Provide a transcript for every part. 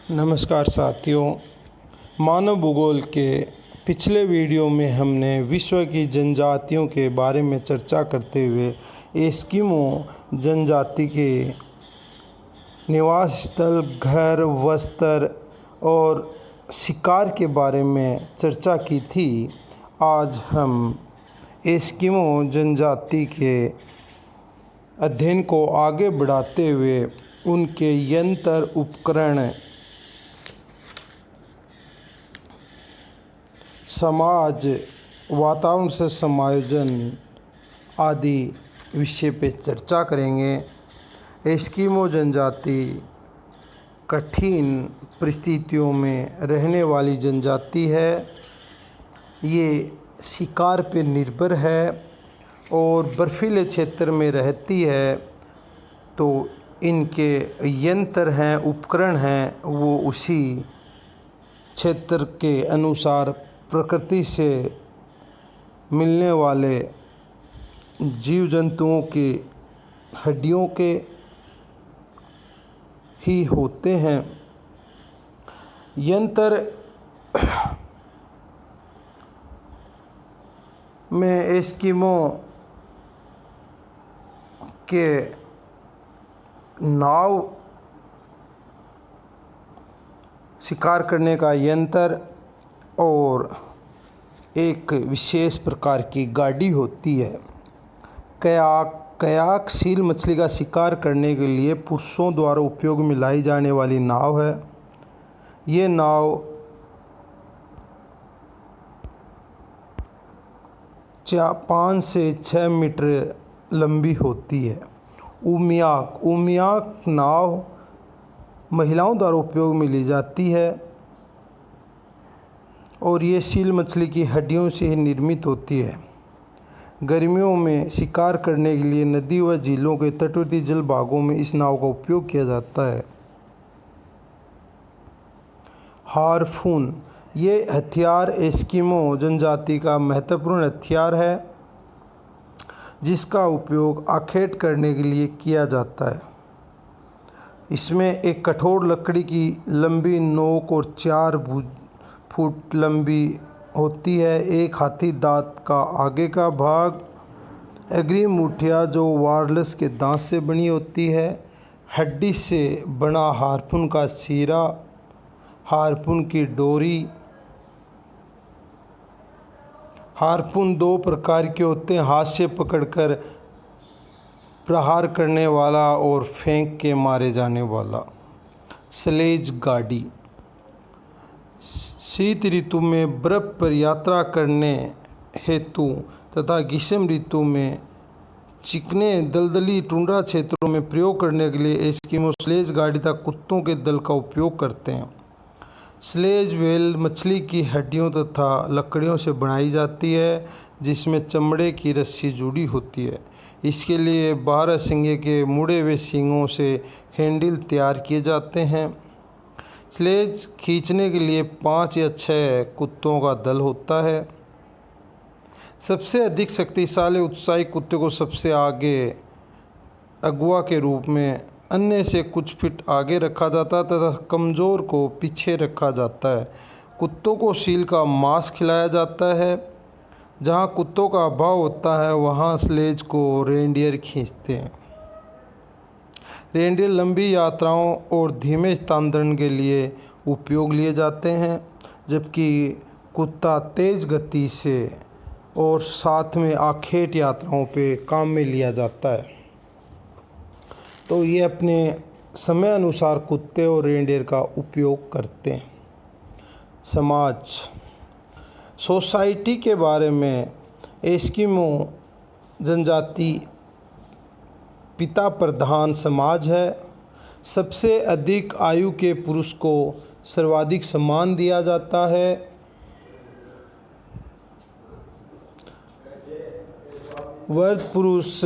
नमस्कार साथियों, मानव भूगोल के पिछले वीडियो में हमने विश्व की जनजातियों के बारे में चर्चा करते हुए एस्किमो जनजाति के निवास स्थल, घर, वस्त्र और शिकार के बारे में चर्चा की थी। आज हम एस्किमो जनजाति के अध्ययन को आगे बढ़ाते हुए उनके यंत्र, उपकरण, समाज, वातावरण से समायोजन आदि विषय पे चर्चा करेंगे। एस्किमो जनजाति कठिन परिस्थितियों में रहने वाली जनजाति है। ये शिकार पे निर्भर है और बर्फीले क्षेत्र में रहती है, तो इनके यंत्र हैं, उपकरण हैं, वो उसी क्षेत्र के अनुसार प्रकृति से मिलने वाले जीव जंतुओं की हड्डियों के ही होते हैं। यंत्र में एस्किमो के नाव, शिकार करने का यंत्र और एक विशेष प्रकार की गाड़ी होती है। कयाक सील मछली का शिकार करने के लिए पुरुषों द्वारा उपयोग में लाई जाने वाली नाव है। ये नाव 5 से 6 मीटर लंबी होती है। उमियाक नाव महिलाओं द्वारा उपयोग में ली जाती है और ये सील मछली की हड्डियों से ही निर्मित होती है। गर्मियों में शिकार करने के लिए नदी व झीलों के तटवर्ती जल भागों में इस नाव का उपयोग किया जाता है। हार्पून, ये हथियार एस्किमो जनजाति का महत्वपूर्ण हथियार है जिसका उपयोग आखेट करने के लिए किया जाता है। इसमें एक कठोर लकड़ी की लंबी नोक और 4 फुट लंबी होती है। एक हाथी दांत का आगे का भाग, अग्रिम मुठिया जो वायरलेस के दांत से बनी होती है, हड्डी से बना हार्पून का सिरा, हार्पून की डोरी। हार्पून 2 प्रकार के होते हैं, हाथ से पकड़कर प्रहार करने वाला और फेंक के मारे जाने वाला। स्लेज गाड़ी, शीत ऋतु में बर्फ पर यात्रा करने हेतु तथा ग्रीष्म ऋतु में चिकने दलदली टुंड्रा क्षेत्रों में प्रयोग करने के लिए एस्किमो स्लेज गाड़ी तथा कुत्तों के दल का उपयोग करते हैं। स्लेज व्हेल मछली की हड्डियों तथा लकड़ियों से बनाई जाती है जिसमें चमड़े की रस्सी जुड़ी होती है। इसके लिए 12 सींगे के मुड़े हुए सींगों से हैंडल तैयार किए जाते हैं। स्लेज खींचने के लिए 5 या 6 कुत्तों का दल होता है। सबसे अधिक शक्तिशाली उत्साही कुत्ते को सबसे आगे अगुआ के रूप में अन्य से कुछ फीट आगे रखा जाता है तथा कमज़ोर को पीछे रखा जाता है। कुत्तों को सील का मांस खिलाया जाता है। जहाँ कुत्तों का अभाव होता है वहाँ स्लेज को रेनडियर खींचते हैं। रेनडियर लंबी यात्राओं और धीमे स्थानांतरण के लिए उपयोग लिए जाते हैं, जबकि कुत्ता तेज़ गति से और साथ में आखेट यात्राओं पे काम में लिया जाता है। तो ये अपने समय अनुसार कुत्ते और रेनडियर का उपयोग करते हैं। समाज, सोसाइटी के बारे में एस्किमो जनजाति पिता प्रधान समाज है। सबसे अधिक आयु के पुरुष को सर्वाधिक सम्मान दिया जाता है। वर्ग पुरुष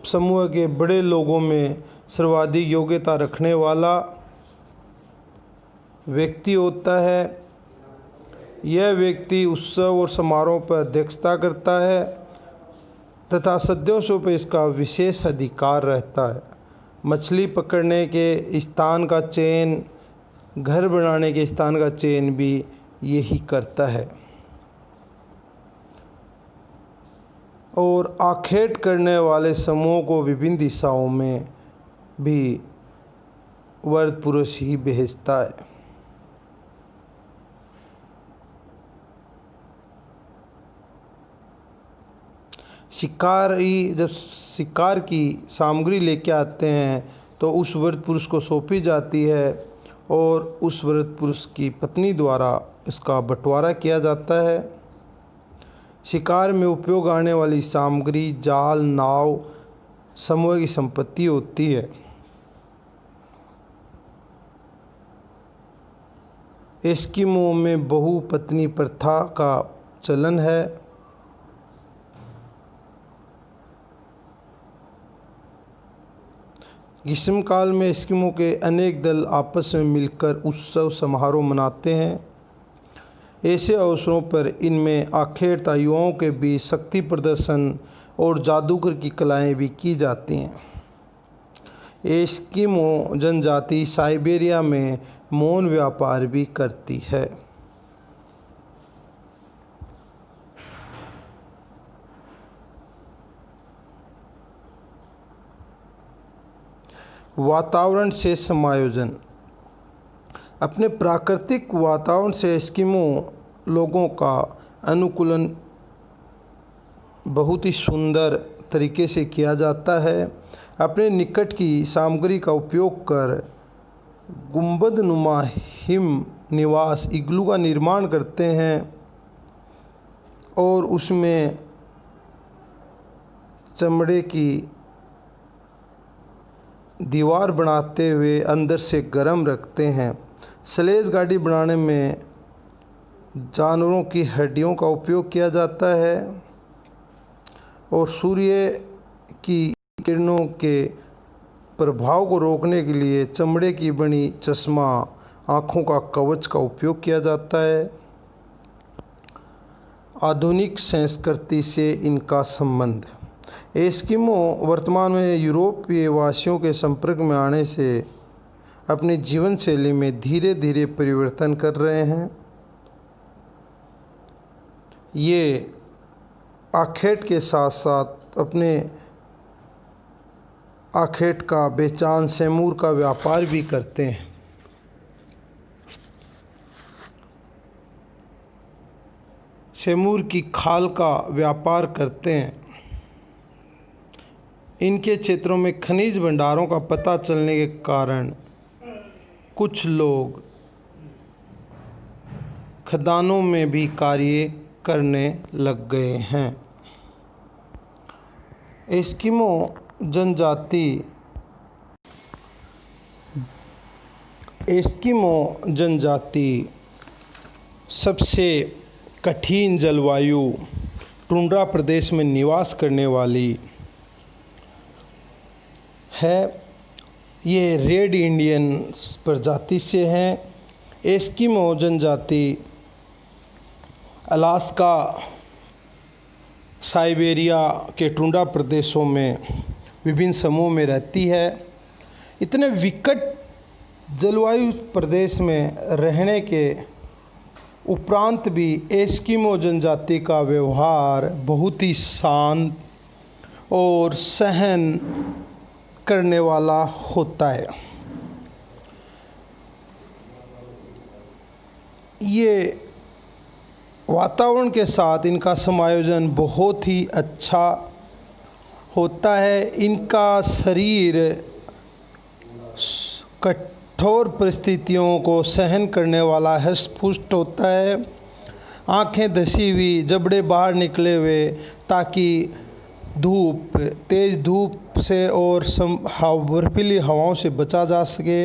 समूह के बड़े लोगों में सर्वाधिक योग्यता रखने वाला व्यक्ति होता है। यह व्यक्ति उत्सव और समारोह पर अध्यक्षता करता है तथा सदस्यों पर इसका विशेष अधिकार रहता है। मछली पकड़ने के स्थान का चयन, घर बनाने के स्थान का चयन भी यही करता है। और आखेट करने वाले समूहों को विभिन्न दिशाओं में भी वर्त पुरुष ही भेजता है। शिकारी जब शिकार की सामग्री लेके आते हैं तो उस व्रत पुरुष को सौंपी जाती है और उस व्रत पुरुष की पत्नी द्वारा इसका बंटवारा किया जाता है। शिकार में उपयोग आने वाली सामग्री जाल, नाव समूह की संपत्ति होती है। एस्किमो में बहुपत्नी प्रथा का चलन है। ग्रीष्मकाल में एस्किमो के अनेक दल आपस में मिलकर उत्सव समारोह मनाते हैं। ऐसे अवसरों पर इनमें आखेट युवाओं के बीच शक्ति प्रदर्शन और जादूगर की कलाएं भी की जाती हैं। एस्किमो जनजाति साइबेरिया में मौन व्यापार भी करती है। वातावरण से समायोजन। अपने प्राकृतिक वातावरण से एस्किमो लोगों का अनुकूलन बहुत ही सुंदर तरीके से किया जाता है। अपने निकट की सामग्री का उपयोग कर गुंबद नुमा हिम निवास इग्लू का निर्माण करते हैं और उसमें चमड़े की दीवार बनाते हुए अंदर से गर्म रखते हैं। स्लेज गाड़ी बनाने में जानवरों की हड्डियों का उपयोग किया जाता है और सूर्य की किरणों के प्रभाव को रोकने के लिए चमड़े की बनी चश्मा, आँखों का कवच का उपयोग किया जाता है। आधुनिक संस्कृति से इनका संबंध। एस्किमो वर्तमान में यूरोपीय वासियों के संपर्क में आने से अपनी जीवन शैली में धीरे धीरे परिवर्तन कर रहे हैं। ये आखेट के साथ साथ अपने आखेट का बेचान सेमूर का व्यापार भी करते हैं। सेमूर की खाल का व्यापार करते हैं। इनके क्षेत्रों में खनिज भंडारों का पता चलने के कारण कुछ लोग खदानों में भी कार्य करने लग गए हैं। एस्किमो जनजाति सबसे कठिन जलवायु टुंड्रा प्रदेश में निवास करने वाली है। ये रेड इंडियन प्रजाति से हैं। एस्किमो जनजाति अलास्का, साइबेरिया के टुंड्रा प्रदेशों में विभिन्न समूह में रहती है। इतने विकट जलवायु प्रदेश में रहने के उपरांत भी एस्किमो जनजाति का व्यवहार बहुत ही शांत और सहन करने वाला होता है। ये वातावरण के साथ इनका समायोजन बहुत ही अच्छा होता है। इनका शरीर कठोर परिस्थितियों को सहन करने वाला हष्ट-पुष्ट होता है। आँखें धसी हुई, जबड़े बाहर निकले हुए ताकि तेज़ धूप से और बर्फीली हवाओं से बचा जा सके।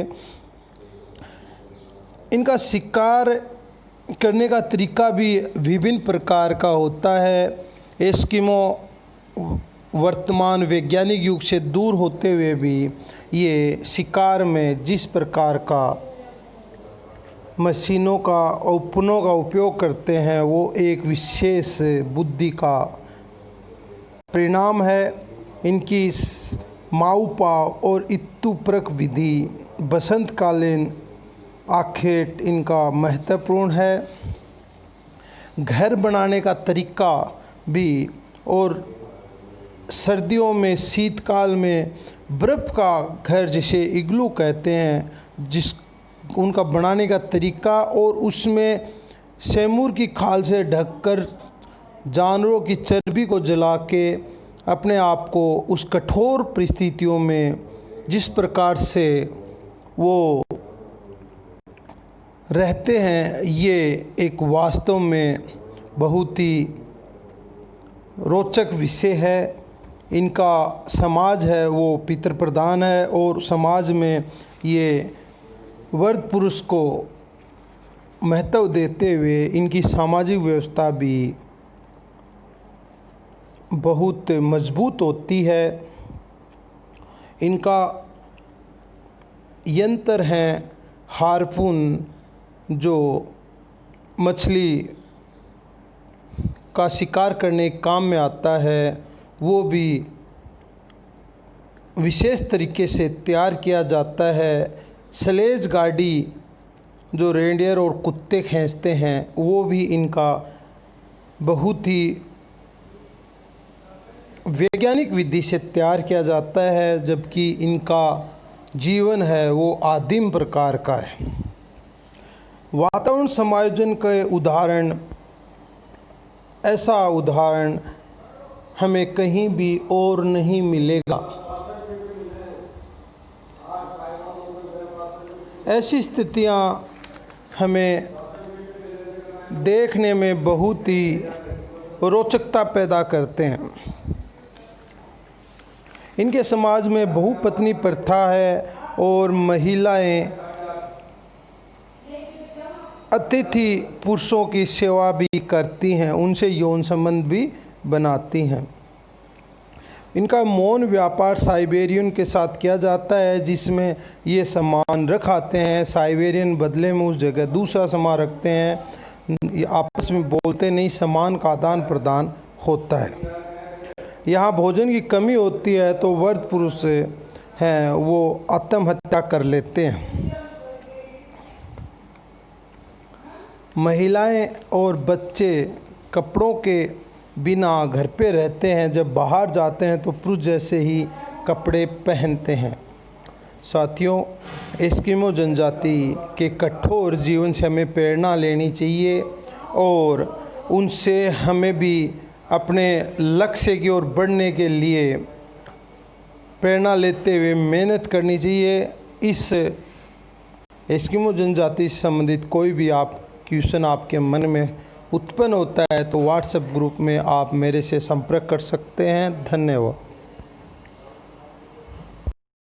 इनका शिकार करने का तरीका भी विभिन्न प्रकार का होता है। एस्किमो वर्तमान वैज्ञानिक युग से दूर होते हुए भी ये शिकार में जिस प्रकार का मशीनों का उपकरणों का उपयोग करते हैं वो एक विशेष बुद्धि का परिणाम है। इनकी माऊपाव और इत्तुप्रक विधि बसंतकालीन आखेट इनका महत्वपूर्ण है। घर बनाने का तरीका भी, और सर्दियों में शीतकाल में बर्फ़ का घर जिसे इग्लू कहते हैं, जिस उनका बनाने का तरीका, और उसमें सेमूर की खाल से ढककर जानवरों की चर्बी को जला के अपने आप को उस कठोर परिस्थितियों में जिस प्रकार से वो रहते हैं, ये एक वास्तव में बहुत ही रोचक विषय है। इनका समाज है वो पितृ प्रधान है, और समाज में ये वर्ग पुरुष को महत्व देते हुए इनकी सामाजिक व्यवस्था भी बहुत मजबूत होती है। इनका यंत्र हैं हार्पून, जो मछली का शिकार करने के काम में आता है, वो भी विशेष तरीके से तैयार किया जाता है। स्लेज गाड़ी जो रेंडियर और कुत्ते खींचते हैं, वो भी इनका बहुत ही वैज्ञानिक विधि से तैयार किया जाता है, जबकि इनका जीवन है वो आदिम प्रकार का है। वातावरण समायोजन के उदाहरण, ऐसा उदाहरण हमें कहीं भी और नहीं मिलेगा। ऐसी स्थितियाँ हमें देखने में बहुत ही रोचकता पैदा करते हैं। इनके समाज में बहुपत्नी प्रथा है, और महिलाएं अतिथि पुरुषों की सेवा भी करती हैं, उनसे यौन संबंध भी बनाती हैं। इनका मौन व्यापार साइबेरियन के साथ किया जाता है, जिसमें ये सामान रख आते हैं, साइबेरियन बदले में उस जगह दूसरा सामान रखते हैं। आपस में बोलते नहीं, सामान का आदान प्रदान होता है। यहाँ भोजन की कमी होती है तो वर्ग पुरुष हैं वो आत्महत्या कर लेते हैं। महिलाएं और बच्चे कपड़ों के बिना घर पे रहते हैं, जब बाहर जाते हैं तो पुरुष जैसे ही कपड़े पहनते हैं। साथियों, एस्किमो जनजाति के कठोर जीवन से हमें प्रेरणा लेनी चाहिए, और उनसे हमें भी अपने लक्ष्य की ओर बढ़ने के लिए प्रेरणा लेते हुए मेहनत करनी चाहिए। इस एस्किमो जनजाति से संबंधित कोई भी आप क्वेश्चन आपके मन में उत्पन्न होता है तो व्हाट्सएप ग्रुप में आप मेरे से संपर्क कर सकते हैं। धन्यवाद।